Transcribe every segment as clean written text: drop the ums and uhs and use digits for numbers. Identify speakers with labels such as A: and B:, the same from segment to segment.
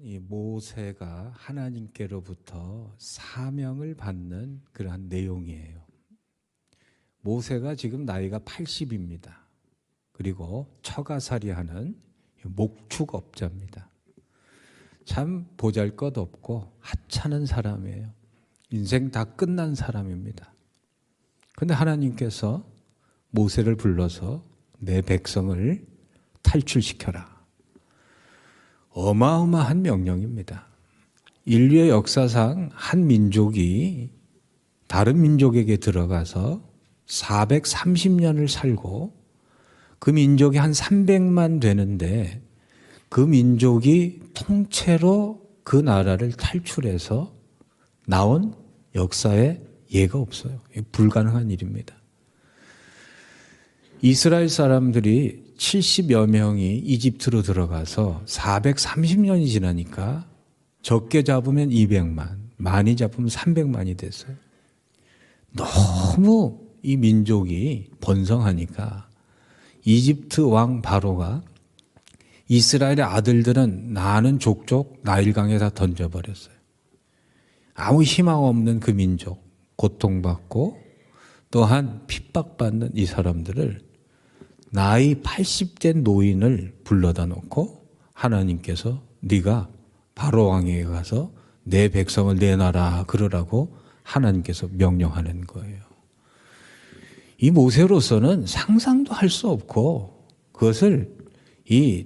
A: 이 모세가 하나님께로부터 사명을 받는 그러한 내용이에요. 모세가 지금 나이가 80입니다. 그리고 처가살이하는 목축업자입니다. 참 보잘것없고 하찮은 사람이에요. 인생 다 끝난 사람입니다. 그런데 하나님께서 모세를 불러서 내 백성을 탈출시켜라. 어마어마한 명령입니다. 인류의 역사상 한 민족이 다른 민족에게 들어가서 430년을 살고 그 민족이 한 300만 되는데 그 민족이 통째로 그 나라를 탈출해서 나온 역사에 예가 없어요. 불가능한 일입니다. 이스라엘 사람들이 70여 명이 이집트로 들어가서 430년이 지나니까 적게 잡으면 200만, 많이 잡으면 300만이 됐어요. 너무 이 민족이 번성하니까 이집트 왕 바로가 이스라엘의 아들들은 나는 족족 나일강에 다 던져버렸어요. 아무 희망 없는 그 민족, 고통받고 또한 핍박받는 이 사람들을 나이 80대 노인을 불러다 놓고 하나님께서 네가 바로 왕에게 가서 내 백성을 내놔라 그러라고 하나님께서 명령하는 거예요. 이 모세로서는 상상도 할 수 없고 그것을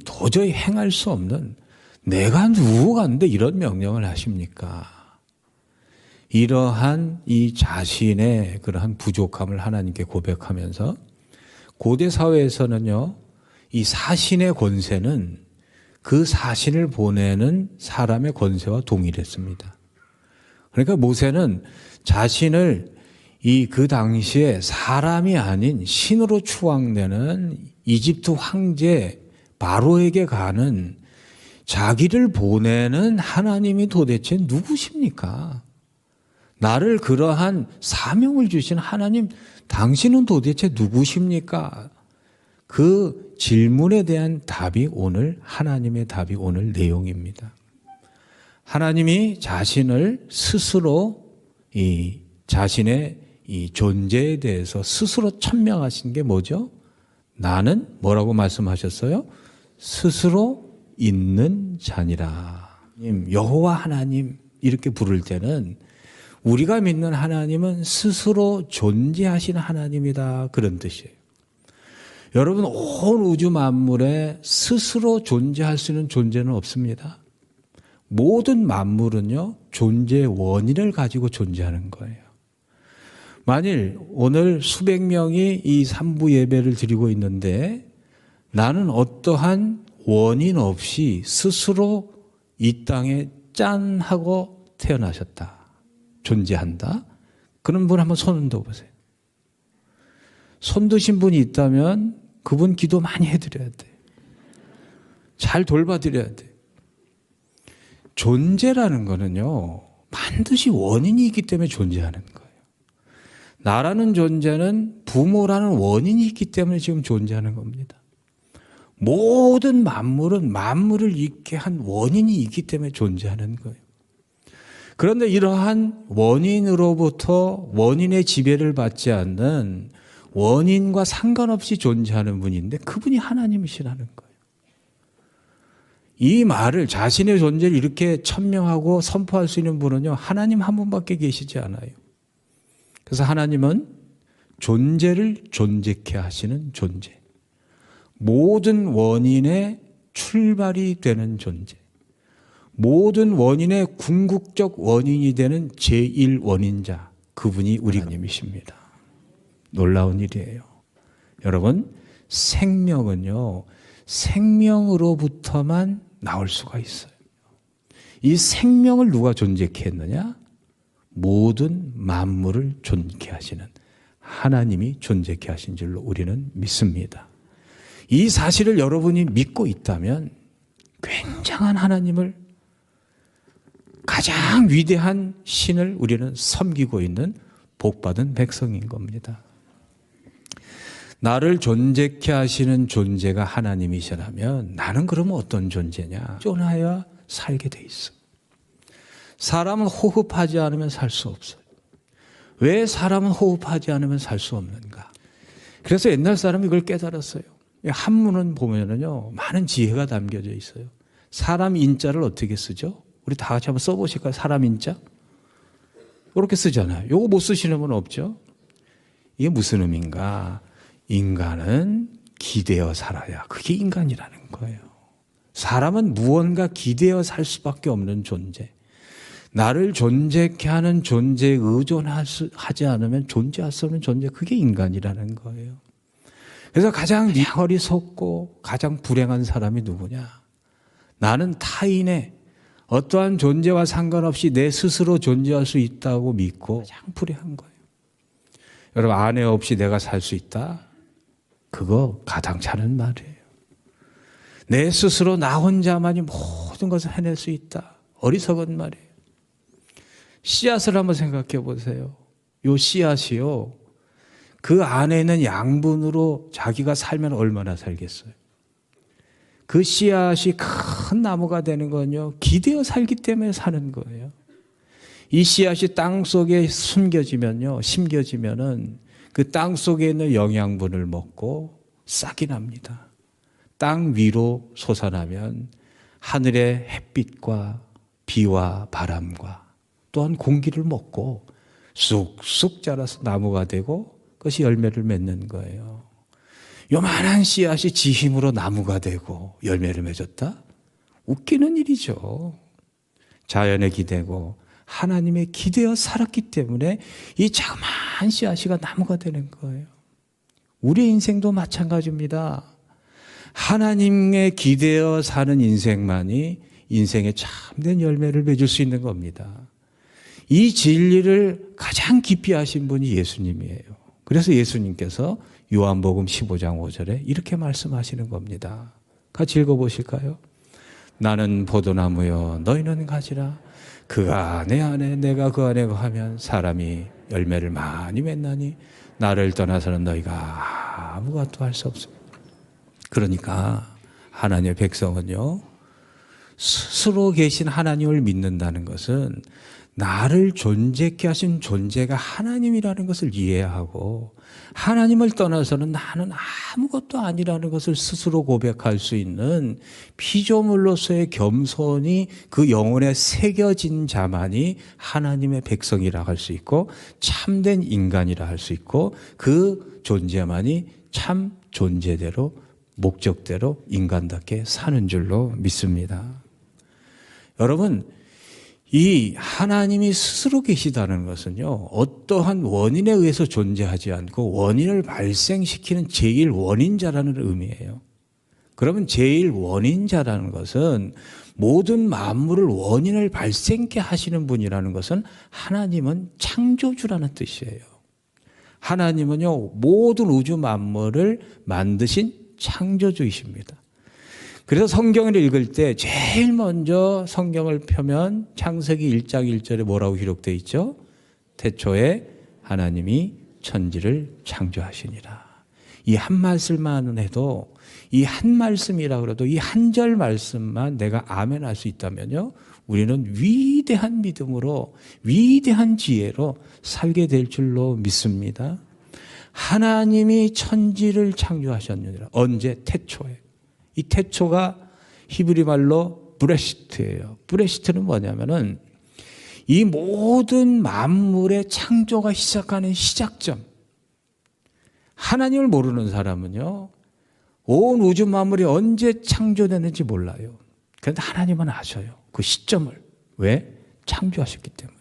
A: 도저히 행할 수 없는 내가 누구간데 이런 명령을 하십니까? 이러한 이 자신의 그러한 부족함을 하나님께 고백하면서 고대 사회에서는요, 이 사신의 권세는 그 사신을 보내는 사람의 권세와 동일했습니다. 그러니까 모세는 자신을 그 당시에 사람이 아닌 신으로 추앙되는 이집트 황제 바로에게 가는 자기를 보내는 하나님이 도대체 누구십니까? 나를 그러한 사명을 주신 하나님, 당신은 도대체 누구십니까? 그 질문에 대한 답이 오늘, 하나님의 답이 오늘 내용입니다. 하나님이 자신을 스스로 자신의 이 존재에 대해서 스스로 천명하신 게 뭐죠? 나는 뭐라고 말씀하셨어요? 스스로 있는 자니라. 여호와 하나님 이렇게 부를 때는 우리가 믿는 하나님은 스스로 존재하시는 하나님이다 그런 뜻이에요. 여러분 온 우주 만물에 스스로 존재할 수 있는 존재는 없습니다. 모든 만물은요 존재의 원인을 가지고 존재하는 거예요. 만일 오늘 수백 명이 이 3부 예배를 드리고 있는데 나는 어떠한 원인 없이 스스로 이 땅에 짠 하고 태어나셨다. 존재한다. 그런 분 한번 손 흔들어 보세요. 손 드신 분이 있다면 그분 기도 많이 해드려야 돼. 잘 돌봐드려야 돼. 존재라는 거는요 반드시 원인이 있기 때문에 존재하는 거예요. 나라는 존재는 부모라는 원인이 있기 때문에 지금 존재하는 겁니다. 모든 만물은 만물을 있게 한 원인이 있기 때문에 존재하는 거예요. 그런데 이러한 원인으로부터 원인의 지배를 받지 않는 원인과 상관없이 존재하는 분인데 그분이 하나님이시라는 거예요. 이 말을 자신의 존재를 이렇게 천명하고 선포할 수 있는 분은요 하나님 한 분밖에 계시지 않아요. 그래서 하나님은 존재를 존재케 하시는 존재, 모든 원인의 출발이 되는 존재, 모든 원인의 궁극적 원인이 되는 제1원인자, 그분이 우리 하나님이십니다. 놀라운 일이에요. 여러분, 생명은요 생명으로부터만 나올 수가 있어요. 이 생명을 누가 존재케 했느냐? 모든 만물을 존재케 하시는 하나님이 존재케 하신 줄로 우리는 믿습니다. 이 사실을 여러분이 믿고 있다면 굉장한 하나님을, 가장 위대한 신을 우리는 섬기고 있는 복받은 백성인 겁니다. 나를 존재케 하시는 존재가 하나님이시라면 나는 그러면 어떤 존재냐? 쪼나야 살게 돼 있어. 사람은 호흡하지 않으면 살 수 없어요. 왜 사람은 호흡하지 않으면 살 수 없는가? 그래서 옛날 사람이 이걸 깨달았어요. 한문은 보면은요, 많은 지혜가 담겨져 있어요. 사람 인자를 어떻게 쓰죠? 우리 다 같이 한번 써보실까요? 사람 인자? 이렇게 쓰잖아요. 요거 못 쓰시는 분 없죠? 이게 무슨 의미인가? 인간은 기대어 살아야 그게 인간이라는 거예요. 사람은 무언가 기대어 살 수밖에 없는 존재. 나를 존재케 하는 존재에 의존하지 않으면 존재할 수 없는 존재, 그게 인간이라는 거예요. 그래서 가장 어리석고 가장 불행한 사람이 누구냐? 나는 타인의 어떠한 존재와 상관없이 내 스스로 존재할 수 있다고 믿고 가장 불행한 거예요. 여러분, 아내 없이 내가 살 수 있다? 그거 가당치 않은 말이에요. 내 스스로 나 혼자만이 모든 것을 해낼 수 있다. 어리석은 말이에요. 씨앗을 한번 생각해 보세요. 요 씨앗이요, 그 안에 있는 양분으로 자기가 살면 얼마나 살겠어요? 그 씨앗이 큰 나무가 되는 건요, 기대어 살기 때문에 사는 거예요. 이 씨앗이 땅 속에 심겨지면은 그 땅 속에 있는 영양분을 먹고 싹이 납니다. 땅 위로 솟아나면 하늘의 햇빛과 비와 바람과 또한 공기를 먹고 쑥쑥 자라서 나무가 되고 그것이 열매를 맺는 거예요. 요만한 씨앗이 지 힘으로 나무가 되고 열매를 맺었다? 웃기는 일이죠. 자연에 기대고 하나님의 기대어 살았기 때문에 이 자그마한 씨앗이가 나무가 되는 거예요. 우리의 인생도 마찬가지입니다. 하나님의 기대어 사는 인생만이 인생의 참된 열매를 맺을 수 있는 겁니다. 이 진리를 가장 깊이 하신 분이 예수님이에요. 그래서 예수님께서 요한복음 15장 5절에 이렇게 말씀하시는 겁니다. 같이 읽어보실까요? 나는 포도나무여 너희는 가지라. 그가 내 안에 내가 그 안에 거하면 사람이 열매를 많이 맺나니 나를 떠나서는 너희가 아무것도 할 수 없습니다. 그러니까 하나님의 백성은요, 스스로 계신 하나님을 믿는다는 것은 나를 존재케 하신 존재가 하나님이라는 것을 이해하고 하나님을 떠나서는 나는 아무것도 아니라는 것을 스스로 고백할 수 있는 피조물로서의 겸손이 그 영혼에 새겨진 자만이 하나님의 백성이라 할 수 있고 참된 인간이라 할 수 있고 그 존재만이 참 존재대로 목적대로 인간답게 사는 줄로 믿습니다. 여러분, 이 하나님이 스스로 계시다는 것은요, 어떠한 원인에 의해서 존재하지 않고 원인을 발생시키는 제1원인자라는 의미예요. 그러면 제1원인자라는 것은 모든 만물을 원인을 발생케 하시는 분이라는 것은 하나님은 창조주라는 뜻이에요. 하나님은요, 모든 우주 만물을 만드신 창조주이십니다. 그래서 성경을 읽을 때 제일 먼저 성경을 펴면 창세기 1장 1절에 뭐라고 기록되어 있죠? 태초에 하나님이 천지를 창조하시니라. 이 한 말씀만 해도, 이 한 말씀이라 그래도 이 한 절 말씀만 내가 아멘 할 수 있다면요, 우리는 위대한 믿음으로 위대한 지혜로 살게 될 줄로 믿습니다. 하나님이 천지를 창조하셨느니라. 언제? 태초에. 이 태초가 히브리 말로 브레시트예요. 브레시트는 뭐냐면은 이 모든 만물의 창조가 시작하는 시작점. 하나님을 모르는 사람은요, 온 우주 만물이 언제 창조되는지 몰라요. 그런데 하나님은 아셔요. 그 시점을. 왜? 창조하셨기 때문에.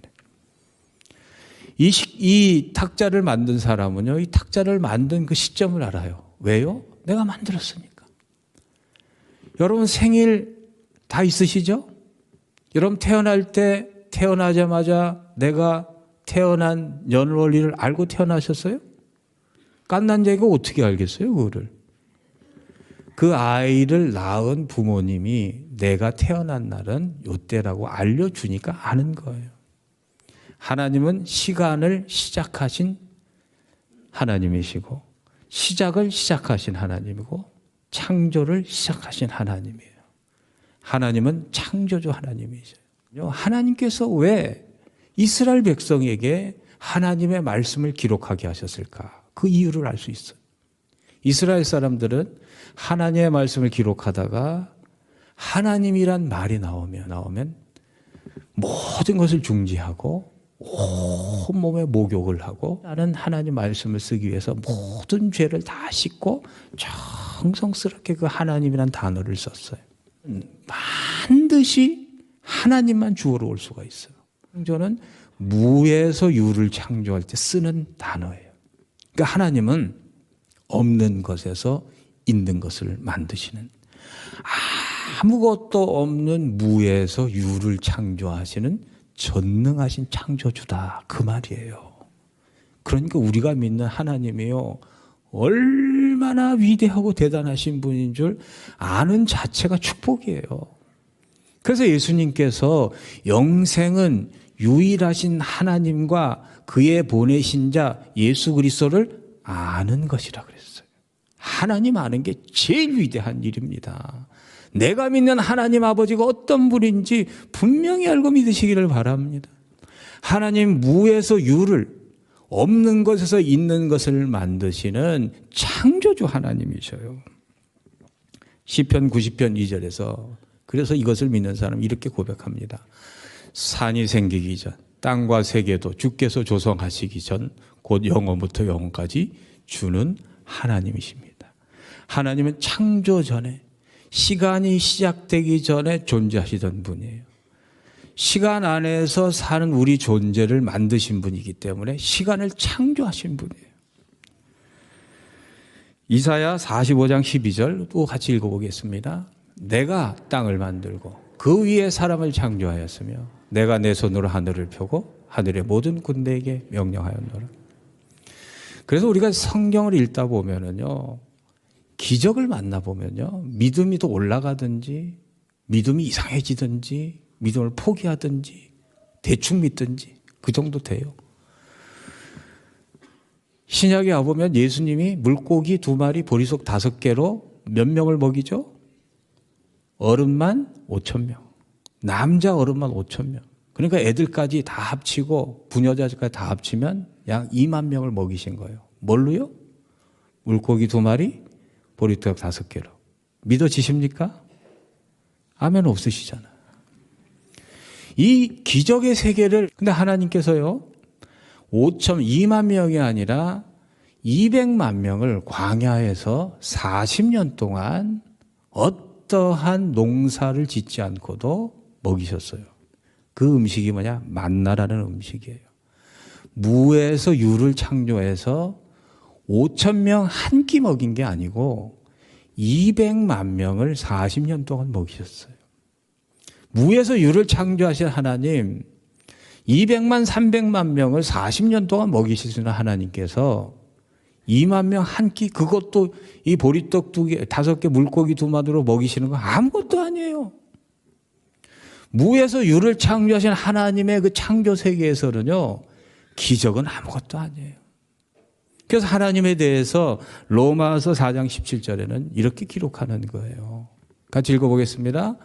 A: 이 탁자를 만든 사람은요, 이 탁자를 만든 그 시점을 알아요. 왜요? 내가 만들었으니까. 여러분 생일 다 있으시죠? 여러분 태어날 때 태어나자마자 내가 태어난 연월일을 알고 태어나셨어요? 갓난자가 어떻게 알겠어요, 그거를? 그 아이를 낳은 부모님이 내가 태어난 날은 요때라고 알려주니까 아는 거예요. 하나님은 시간을 시작하신 하나님이시고 시작을 시작하신 하나님이고 창조를 시작하신 하나님이에요. 하나님은 창조주 하나님이세요. 하나님께서 왜 이스라엘 백성에게 하나님의 말씀을 기록하게 하셨을까? 그 이유를 알 수 있어요. 이스라엘 사람들은 하나님의 말씀을 기록하다가 하나님이란 말이 나오면 모든 것을 중지하고 온몸에 목욕을 하고 나는 하나님 말씀을 쓰기 위해서 모든 죄를 다 씻고 정성스럽게 그 하나님이란 단어를 썼어요. 반드시 하나님만 주어로 올 수가 있어요. 창조는 무에서 유를 창조할 때 쓰는 단어예요. 그러니까 하나님은 없는 것에서 있는 것을 만드시는, 아무것도 없는 무에서 유를 창조하시는 전능하신 창조주다, 그 말이에요. 그러니까 우리가 믿는 하나님이요, 얼마나 위대하고 대단하신 분인 줄 아는 자체가 축복이에요. 그래서 예수님께서 영생은 유일하신 하나님과 그의 보내신 자 예수 그리스도를 아는 것이라 그랬어요. 하나님 아는 게 제일 위대한 일입니다. 내가 믿는 하나님 아버지가 어떤 분인지 분명히 알고 믿으시기를 바랍니다. 하나님 무에서 유를, 없는 것에서 있는 것을 만드시는 창조주 하나님이셔요. 시편 90편 2절에서 그래서 이것을 믿는 사람은 이렇게 고백합니다. 산이 생기기 전, 땅과 세계도 주께서 조성하시기 전, 곧 영원부터 영원까지 주는 하나님이십니다. 하나님은 창조 전에, 시간이 시작되기 전에 존재하시던 분이에요. 시간 안에서 사는 우리 존재를 만드신 분이기 때문에 시간을 창조하신 분이에요. 이사야 45장 12절 또 같이 읽어보겠습니다. 내가 땅을 만들고 그 위에 사람을 창조하였으며 내가 내 손으로 하늘을 펴고 하늘의 모든 군대에게 명령하였노라. 그래서 우리가 성경을 읽다 보면은요, 기적을 만나보면요, 믿음이 더 올라가든지 믿음이 이상해지든지 믿음을 포기하든지 대충 믿든지 그 정도 돼요. 신약에 와보면 예수님이 물고기 2마리 보리속 5개로 몇 명을 먹이죠? 어른만 5,000명, 남자 어른만 5,000명. 그러니까 애들까지 다 합치고 부녀자까지 다 합치면 약 2만 명을 먹이신 거예요. 뭘로요? 물고기 2마리, 보리떡 5개로. 믿어지십니까? 아멘 없으시잖아. 이 기적의 세계를, 근데 하나님께서요, 2만 명이 아니라 200만 명을 광야에서 40년 동안 어떠한 농사를 짓지 않고도 먹이셨어요. 그 음식이 뭐냐? 만나라는 음식이에요. 무에서 유를 창조해서 5,000명 한 끼 먹인 게 아니고 200만 명을 40년 동안 먹이셨어요. 무에서 유를 창조하신 하나님, 200만, 300만 명을 40년 동안 먹이시는 하나님께서 2만 명 한 끼, 그것도 이 보리떡 2개, 5개, 물고기 2마리로 먹이시는 거 아무것도 아니에요. 무에서 유를 창조하신 하나님의 그 창조 세계에서는요, 기적은 아무것도 아니에요. 그래서 하나님에 대해서 로마서 4장 17절에는 이렇게 기록하는 거예요. 같이 읽어보겠습니다.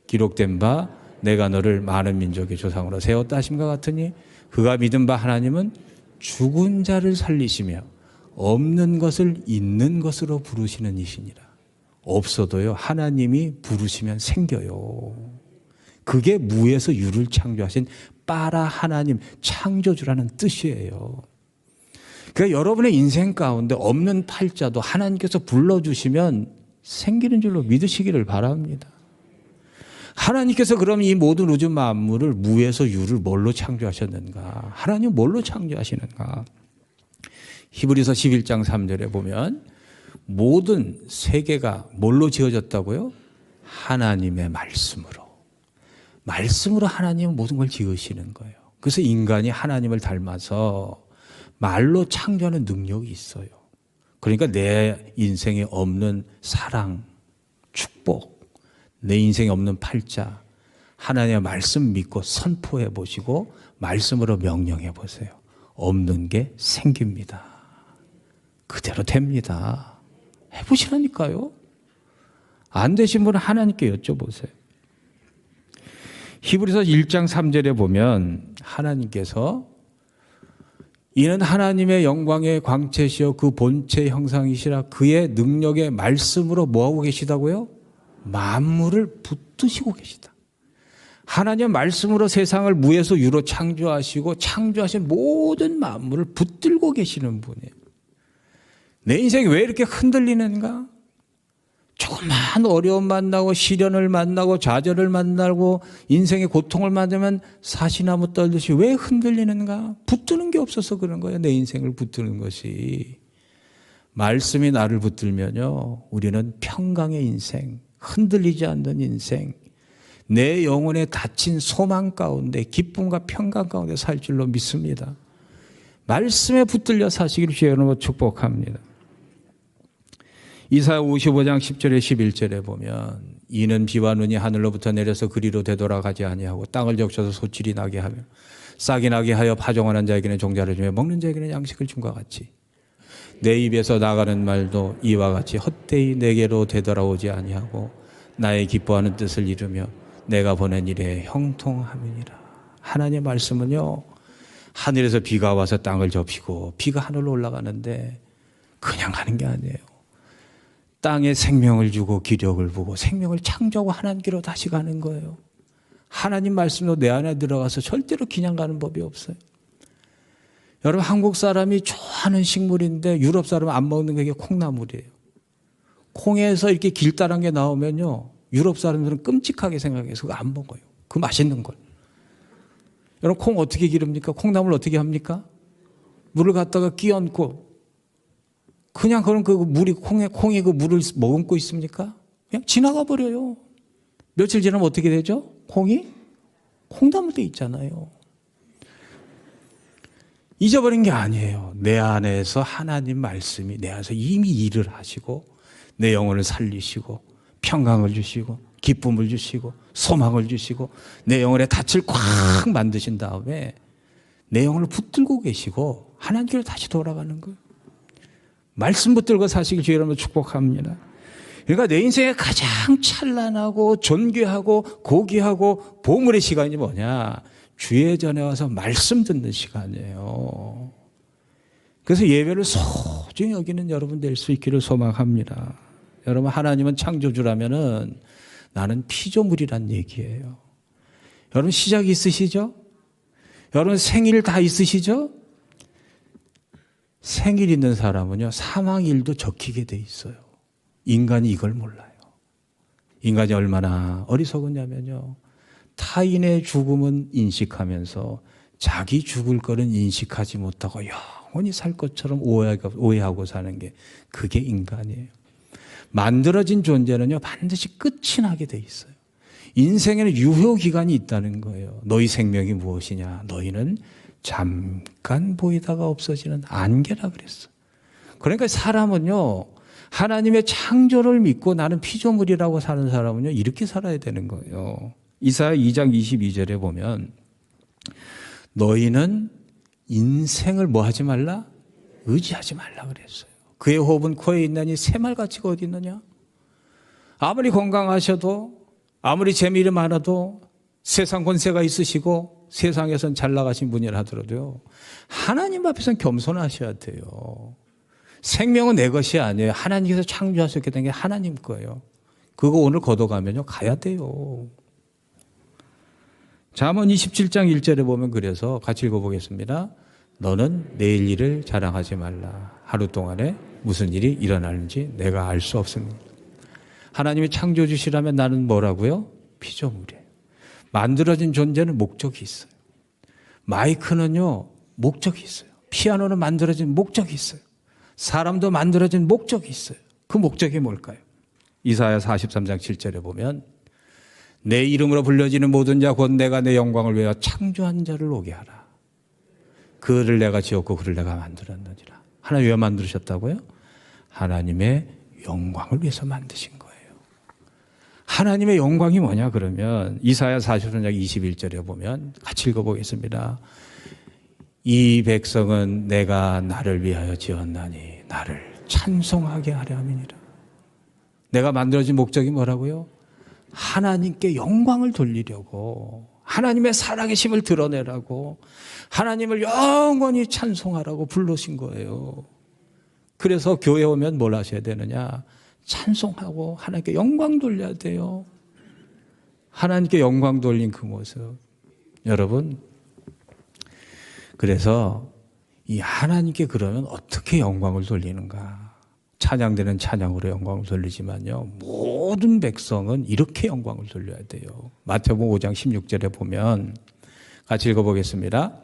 A: 기록된 바 내가 너를 많은 민족의 조상으로 세웠다 하심과 같으니 그가 믿은 바 하나님은 죽은 자를 살리시며 없는 것을 있는 것으로 부르시는 이시니라. 없어도요, 하나님이 부르시면 생겨요. 그게 무에서 유를 창조하신 빠라 하나님, 창조주라는 뜻이에요. 그러니까 여러분의 인생 가운데 없는 팔자도 하나님께서 불러주시면 생기는 줄로 믿으시기를 바랍니다. 하나님께서 그럼 이 모든 우주 만물을 무에서 유를 뭘로 창조하셨는가? 하나님 뭘로 창조하시는가? 히브리서 11장 3절에 보면 모든 세계가 뭘로 지어졌다고요? 하나님의 말씀으로. 말씀으로 하나님은 모든 걸 지으시는 거예요. 그래서 인간이 하나님을 닮아서 말로 창조하는 능력이 있어요. 그러니까 내 인생에 없는 사랑, 축복, 내 인생에 없는 팔자, 하나님의 말씀 믿고 선포해 보시고 말씀으로 명령해 보세요. 없는 게 생깁니다. 그대로 됩니다. 해보시라니까요. 안 되신 분은 하나님께 여쭤보세요. 히브리서 1장 3절에 보면 하나님께서 이는 하나님의 영광의 광채시여 그 본체 형상이시라 그의 능력의 말씀으로 뭐하고 계시다고요? 만물을 붙드시고 계시다. 하나님의 말씀으로 세상을 무에서 유로 창조하시고 창조하신 모든 만물을 붙들고 계시는 분이에요. 내 인생이 왜 이렇게 흔들리는가? 조그만 어려움 만나고 시련을 만나고 좌절을 만나고 인생의 고통을 만나면 사시나무 떨듯이 왜 흔들리는가? 붙드는 게 없어서 그런 거예요. 내 인생을 붙드는 것이. 말씀이 나를 붙들면요, 우리는 평강의 인생, 흔들리지 않는 인생, 내 영혼에 닫힌 소망 가운데 기쁨과 평강 가운데 살 줄로 믿습니다. 말씀에 붙들려 사시기를 주의 이름으로 축복합니다. 이사야 55장 10절에 11절에 보면 이는 비와 눈이 하늘로부터 내려서 그리로 되돌아가지 아니하고 땅을 적셔서 소질이 나게 하며 싹이 나게 하여 파종하는 자에게는 종자를 주며 먹는 자에게는 양식을 줌과 같이 내 입에서 나가는 말도 이와 같이 헛되이 내게로 되돌아오지 아니하고 나의 기뻐하는 뜻을 이루며 내가 보낸 일에 형통함이니라. 하나님의 말씀은요, 하늘에서 비가 와서 땅을 접히고 비가 하늘로 올라가는데 그냥 가는 게 아니에요. 땅에 생명을 주고 기력을 부고 생명을 창조하고 하나님께로 다시 가는 거예요. 하나님 말씀도 내 안에 들어가서 절대로 그냥 가는 법이 없어요. 여러분, 한국 사람이 좋아하는 식물인데 유럽 사람은 안 먹는 게 콩나물이에요. 콩에서 이렇게 길다란 게 나오면요, 유럽 사람들은 끔찍하게 생각해서 그거 안 먹어요. 그 맛있는 걸. 여러분, 콩 어떻게 기릅니까? 콩나물 어떻게 합니까? 물을 갖다가 끼얹고 그냥 그런 그 물이 콩이 그 물을 머금고 있습니까? 그냥 지나가 버려요. 며칠 지나면 어떻게 되죠? 콩이 콩나물돼 있잖아요. 잊어버린 게 아니에요. 내 안에서 하나님 말씀이 내 안에서 이미 일을 하시고 내 영혼을 살리시고 평강을 주시고 기쁨을 주시고 소망을 주시고 내 영혼의 닻을 꽉 만드신 다음에 내 영혼을 붙들고 계시고 하나님께로 다시 돌아가는 거예요. 말씀 붙들고 사시길 주의 이름으로 축복합니다. 그러니까 내 인생에 가장 찬란하고 존귀하고 고귀하고 보물의 시간이 뭐냐? 주의 전에 와서 말씀 듣는 시간이에요. 그래서 예배를 소중히 여기는 여러분 될 수 있기를 소망합니다. 여러분, 하나님은 창조주라면은 나는 피조물이란 얘기예요. 여러분, 시작이 있으시죠? 여러분, 생일 다 있으시죠? 생일 있는 사람은요, 사망일도 적히게 돼 있어요. 인간이 이걸 몰라요. 인간이 얼마나 어리석었냐면요, 타인의 죽음은 인식하면서 자기 죽을 거는 인식하지 못하고 영원히 살 것처럼 오해하고 사는 게 그게 인간이에요. 만들어진 존재는요, 반드시 끝이 나게 돼 있어요. 인생에는 유효기간이 있다는 거예요. 너희 생명이 무엇이냐? 너희는 잠깐 보이다가 없어지는 안개라 그랬어. 그러니까 사람은요, 하나님의 창조를 믿고 나는 피조물이라고 사는 사람은요, 이렇게 살아야 되는 거예요. 이사야 2장 22절에 보면 너희는 인생을 뭐 하지 말라? 의지하지 말라 그랬어요. 그의 호흡은 코에 있나니 새말같이가 어디 있느냐? 아무리 건강하셔도 아무리 재미를 많아도 세상 권세가 있으시고 세상에선 잘 나가신 분이라 하더라도요, 하나님 앞에서는 겸손하셔야 돼요. 생명은 내 것이 아니에요. 하나님께서 창조하셨기 때문에 하나님 거예요. 그거 오늘 걷어가면요, 가야 돼요. 잠언 27장 1절에 보면 그래서 같이 읽어보겠습니다. 너는 내일 일을 자랑하지 말라. 하루 동안에 무슨 일이 일어나는지 내가 알 수 없습니다. 하나님이 창조주시라면 나는 뭐라고요? 피조물이에요. 만들어진 존재는 목적이 있어요. 마이크는요, 목적이 있어요. 피아노는 만들어진 목적이 있어요. 사람도 만들어진 목적이 있어요. 그 목적이 뭘까요? 이사야 43장 7절에 보면 내 이름으로 불려지는 모든 자 곧 내가 내 영광을 위하여 창조한 자를 오게 하라. 그를 내가 지었고 그를 내가 만들었느니라. 하나님 왜 만드셨다고요? 하나님의 영광을 위해서 만드신 거예요. 하나님의 영광이 뭐냐 그러면 이사야 43장 21절에 보면 같이 읽어보겠습니다. 이 백성은 내가 나를 위하여 지었나니 나를 찬송하게 하려 함이니라. 내가 만들어진 목적이 뭐라고요? 하나님께 영광을 돌리려고, 하나님의 살아계심을 드러내라고, 하나님을 영원히 찬송하라고 부르신 거예요. 그래서 교회 오면 뭘 하셔야 되느냐? 찬송하고 하나님께 영광 돌려야 돼요. 하나님께 영광 돌린 그 모습. 여러분, 그래서 이 하나님께 그러면 어떻게 영광을 돌리는가? 찬양되는 찬양으로 영광을 돌리지만요, 모든 백성은 이렇게 영광을 돌려야 돼요. 마태복음 5장 16절에 보면 같이 읽어보겠습니다.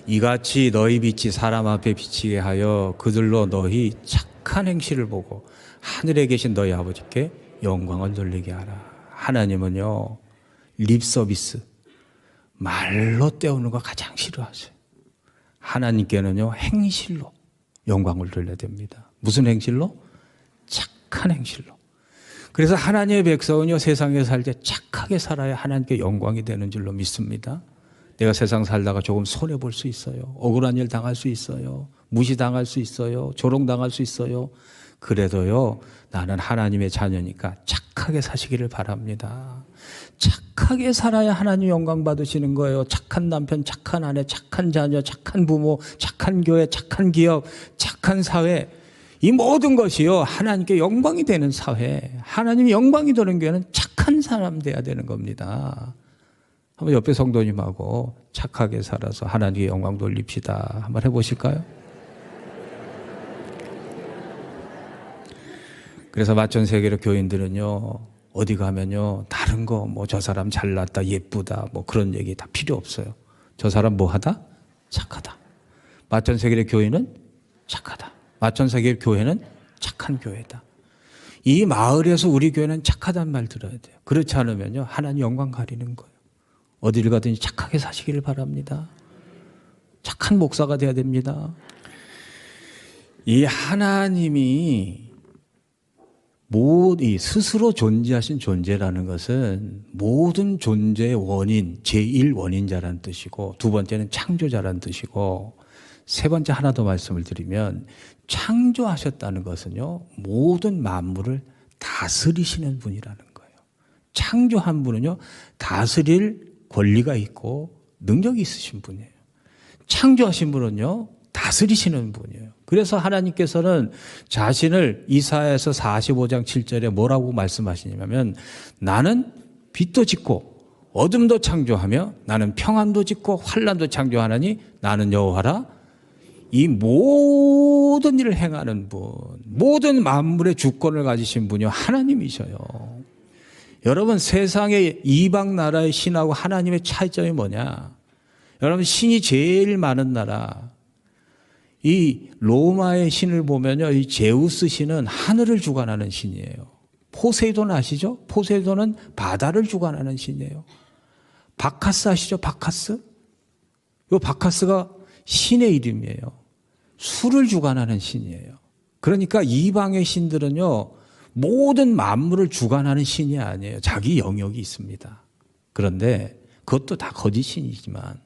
A: 이같이 너희 빛이 사람 앞에 비치게 하여 그들로 너희 착한 행실을 보고 하늘에 계신 너희 아버지께 영광을 돌리게 하라. 하나님은요, 립 서비스, 말로 때우는 거 가장 싫어하세요. 하나님께는요, 행실로 영광을 돌려야 됩니다. 무슨 행실로? 착한 행실로. 그래서 하나님의 백성은요, 세상에 살 때 착하게 살아야 하나님께 영광이 되는 줄로 믿습니다. 내가 세상 살다가 조금 손해볼 수 있어요. 억울한 일 당할 수 있어요. 무시당할 수 있어요. 조롱당할 수 있어요. 그래도요, 나는 하나님의 자녀니까 착하게 사시기를 바랍니다. 착하게 살아야 하나님 영광 받으시는 거예요. 착한 남편, 착한 아내, 착한 자녀, 착한 부모, 착한 교회, 착한 기업, 착한 사회, 이 모든 것이요, 하나님께 영광이 되는 사회, 하나님이 영광이 되는 교회는 착한 사람 돼야 되는 겁니다. 한번 옆에 성도님하고 착하게 살아서 하나님께 영광 돌립시다. 한번 해보실까요? 그래서 마천세계로 교인들은요, 어디 가면요, 다른 거, 뭐 저 사람 잘났다, 예쁘다, 뭐 그런 얘기 다 필요 없어요. 저 사람 뭐 하다? 착하다. 마천세계의 교회는 착하다. 마천세계 교회는 착한 교회다. 이 마을에서 우리 교회는 착하다는 말 들어야 돼요. 그렇지 않으면요, 하나님 영광 가리는 거예요. 어디를 가든지 착하게 사시기를 바랍니다. 착한 목사가 돼야 됩니다. 이 하나님이 스스로 존재하신 존재라는 것은 모든 존재의 원인, 제1원인자라는 뜻이고, 두 번째는 창조자라는 뜻이고, 세 번째 하나 더 말씀을 드리면, 창조하셨다는 것은요, 모든 만물을 다스리시는 분이라는 거예요. 창조한 분은요, 다스릴 권리가 있고 능력이 있으신 분이에요. 창조하신 분은요, 다스리시는 분이에요. 그래서 하나님께서는 자신을 이사야서 45장 7절에 뭐라고 말씀하시냐면, 나는 빛도 짓고 어둠도 창조하며 나는 평안도 짓고 환난도 창조하나니 나는 여호와라. 이 모든 일을 행하는 분, 모든 만물의 주권을 가지신 분이 하나님이셔요. 여러분, 세상의 이방 나라의 신하고 하나님의 차이점이 뭐냐? 여러분, 신이 제일 많은 나라, 이 로마의 신을 보면요, 이 제우스 신은 하늘을 주관하는 신이에요. 포세이돈 아시죠? 포세이돈은 바다를 주관하는 신이에요. 바카스 아시죠? 바카스? 이 바카스가 신의 이름이에요. 술을 주관하는 신이에요. 그러니까 이방의 신들은요, 모든 만물을 주관하는 신이 아니에요. 자기 영역이 있습니다. 그런데 그것도 다 거짓 신이지만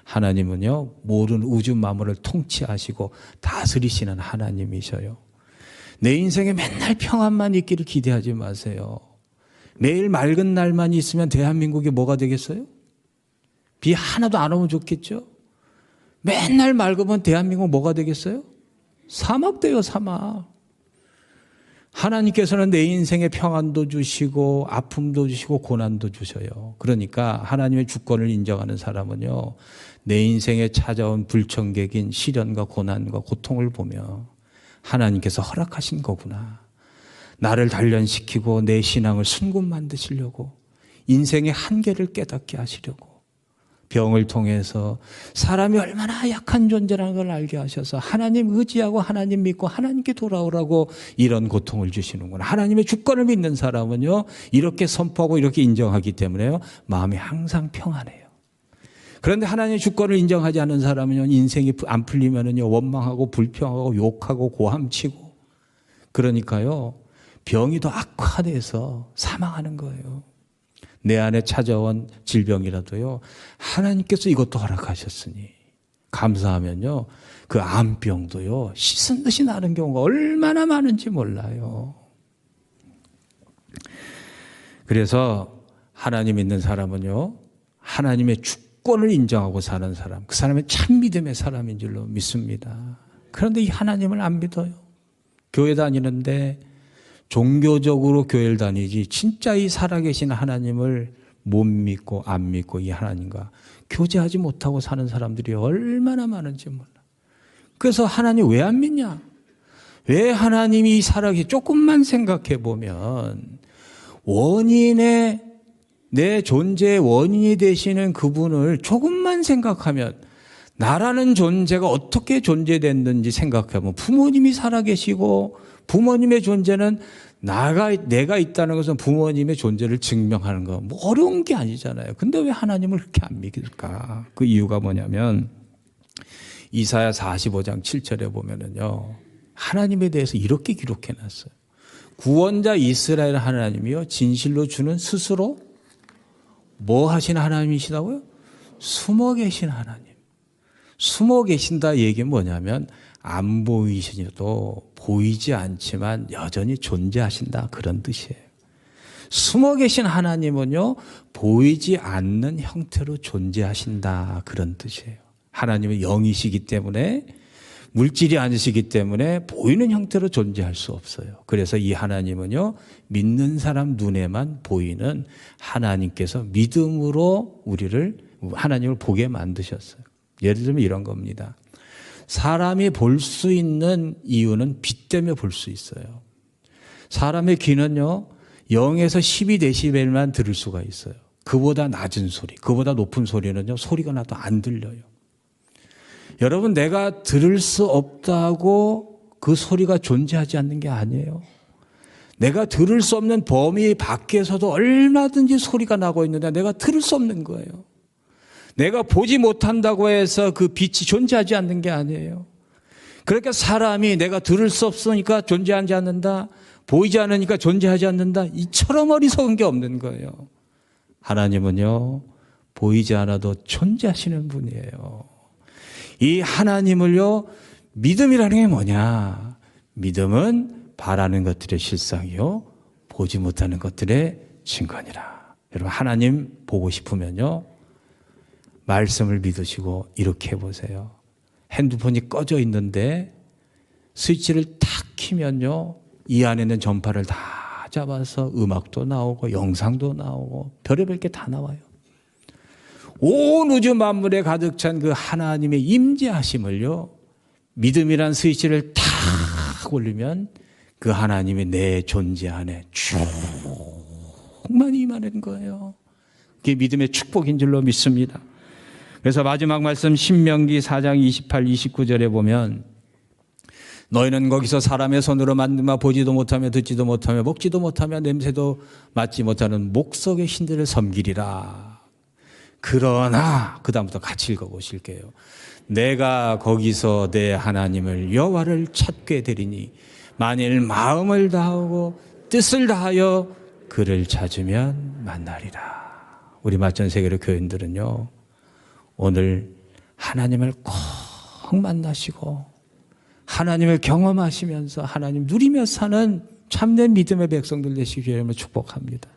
A: 하나님은요, 모든 우주 만물을 통치하시고 다스리시는 하나님이셔요. 내 인생에 맨날 평안만 있기를 기대하지 마세요. 매일 맑은 날만 있으면 대한민국이 뭐가 되겠어요? 비 하나도 안 오면 좋겠죠? 맨날 맑으면 대한민국 뭐가 되겠어요? 사막 돼요, 사막. 하나님께서는 내 인생에 평안도 주시고 아픔도 주시고 고난도 주셔요. 그러니까 하나님의 주권을 인정하는 사람은요, 내 인생에 찾아온 불청객인 시련과 고난과 고통을 보며 하나님께서 허락하신 거구나. 나를 단련시키고 내 신앙을 순금 만드시려고, 인생의 한계를 깨닫게 하시려고, 병을 통해서 사람이 얼마나 약한 존재라는 걸 알게 하셔서 하나님 의지하고 하나님 믿고 하나님께 돌아오라고 이런 고통을 주시는구나. 하나님의 주권을 믿는 사람은요, 이렇게 선포하고 이렇게 인정하기 때문에요, 마음이 항상 평안해요. 그런데 하나님의 주권을 인정하지 않는 사람은요, 인생이 안 풀리면은요, 원망하고 불평하고 욕하고 고함치고, 그러니까요, 병이 더 악화돼서 사망하는 거예요. 내 안에 찾아온 질병이라도요, 하나님께서 이것도 허락하셨으니 감사하면요, 그 암병도요, 씻은 듯이 나는 경우가 얼마나 많은지 몰라요. 그래서 하나님 믿는 사람은요, 하나님의 주권을 인정하고 사는 사람, 그 사람은 참 믿음의 사람인 줄로 믿습니다. 그런데 이 하나님을 안 믿어요. 교회 다니는데 종교적으로 교회를 다니지 진짜 이 살아계신 하나님을 못 믿고 안 믿고 이 하나님과 교제하지 못하고 사는 사람들이 얼마나 많은지 몰라. 그래서 하나님 왜 안 믿냐? 왜 하나님이 살아계시 조금만 생각해 보면 원인의 내 존재의 원인이 되시는 그분을 조금만 생각하면 나라는 존재가 어떻게 존재됐는지 생각하면 부모님이 살아계시고 부모님의 존재는 내가 있다는 것은 부모님의 존재를 증명하는 거 뭐 어려운 게 아니잖아요. 근데 왜 하나님을 그렇게 안 믿을까? 그 이유가 뭐냐면 이사야 45장 7절에 보면은요. 하나님에 대해서 이렇게 기록해 놨어요. 구원자 이스라엘 하나님이요. 진실로 주는 스스로 뭐 하시는 하나님이시다고요? 숨어 계신 하나님. 숨어 계신다 얘기는 뭐냐면 안 보이시도 보이지 않지만 여전히 존재하신다 그런 뜻이에요. 숨어 계신 하나님은요. 보이지 않는 형태로 존재하신다 그런 뜻이에요. 하나님은 영이시기 때문에 물질이 아니시기 때문에 보이는 형태로 존재할 수 없어요. 그래서 이 하나님은요. 믿는 사람 눈에만 보이는 하나님께서 믿음으로 하나님을 보게 만드셨어요. 예를 들면 이런 겁니다. 사람이 볼 수 있는 이유는 빛 때문에 볼 수 있어요. 사람의 귀는요. 0에서 12데시벨만 들을 수가 있어요. 그보다 낮은 소리, 그보다 높은 소리는요. 소리가 나도 안 들려요. 여러분 내가 들을 수 없다고 그 소리가 존재하지 않는 게 아니에요. 내가 들을 수 없는 범위 밖에서도 얼마든지 소리가 나고 있는데 내가 들을 수 없는 거예요. 내가 보지 못한다고 해서 그 빛이 존재하지 않는 게 아니에요. 그러니까 사람이 내가 들을 수 없으니까 존재하지 않는다. 보이지 않으니까 존재하지 않는다. 이처럼 어리석은 게 없는 거예요. 하나님은요. 보이지 않아도 존재하시는 분이에요. 이 하나님을요. 믿음이라는 게 뭐냐. 믿음은 바라는 것들의 실상이요. 보지 못하는 것들의 증거니라. 여러분 하나님 보고 싶으면요. 말씀을 믿으시고 이렇게 해보세요. 핸드폰이 꺼져 있는데 스위치를 탁 키면요. 이 안에 있는 전파를 다 잡아서 음악도 나오고 영상도 나오고 별의별 게 다 나와요. 온 우주 만물에 가득 찬 그 하나님의 임재하심을요. 믿음이란 스위치를 탁 올리면 그 하나님이 내 존재 안에 충만히 임하는 거예요. 그게 믿음의 축복인 줄로 믿습니다. 그래서 마지막 말씀 신명기 4장 28, 29절에 보면 너희는 거기서 사람의 손으로 만든 바 보지도 못하며 듣지도 못하며 먹지도 못하며 냄새도 맡지 못하는 목석의 신들을 섬기리라. 그러나 그 다음부터 같이 읽어보실게요. 내가 거기서 내 하나님을 여호와를 찾게 되리니 만일 마음을 다하고 뜻을 다하여 그를 찾으면 만나리라. 우리 마천세계로 교인들은요. 오늘 하나님을 꼭 만나시고 하나님을 경험하시면서 하나님 누리며 사는 참된 믿음의 백성들 되시기 위해 축복합니다.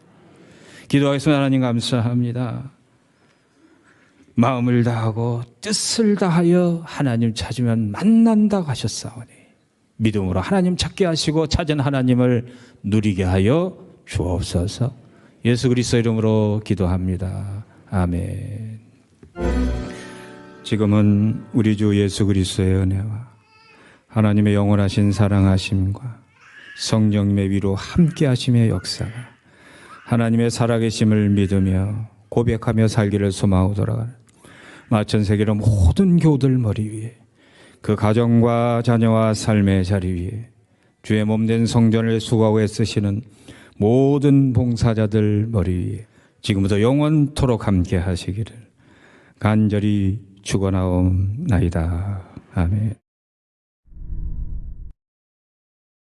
A: 기도하겠습니다. 하나님 감사합니다. 마음을 다하고 뜻을 다하여 하나님 찾으면 만난다고 하셨사오니 믿음으로 하나님 찾게 하시고 찾은 하나님을 누리게 하여 주옵소서. 예수 그리스도 이름으로 기도합니다. 아멘. 지금은 우리 주 예수 그리스도의 은혜와 하나님의 영원하신 사랑하심과 성령님의 위로 함께하심의 역사가 하나님의 살아계심을 믿으며 고백하며 살기를 소망하고 돌아가는 마천세계로 모든 교우들 머리 위에 그 가정과 자녀와 삶의 자리 위에 주의 몸된 성전을 수고하고 애쓰시는 모든 봉사자들 머리 위에 지금부터 영원토록 함께 하시기를 간절히 축원하옵나이다. 아멘.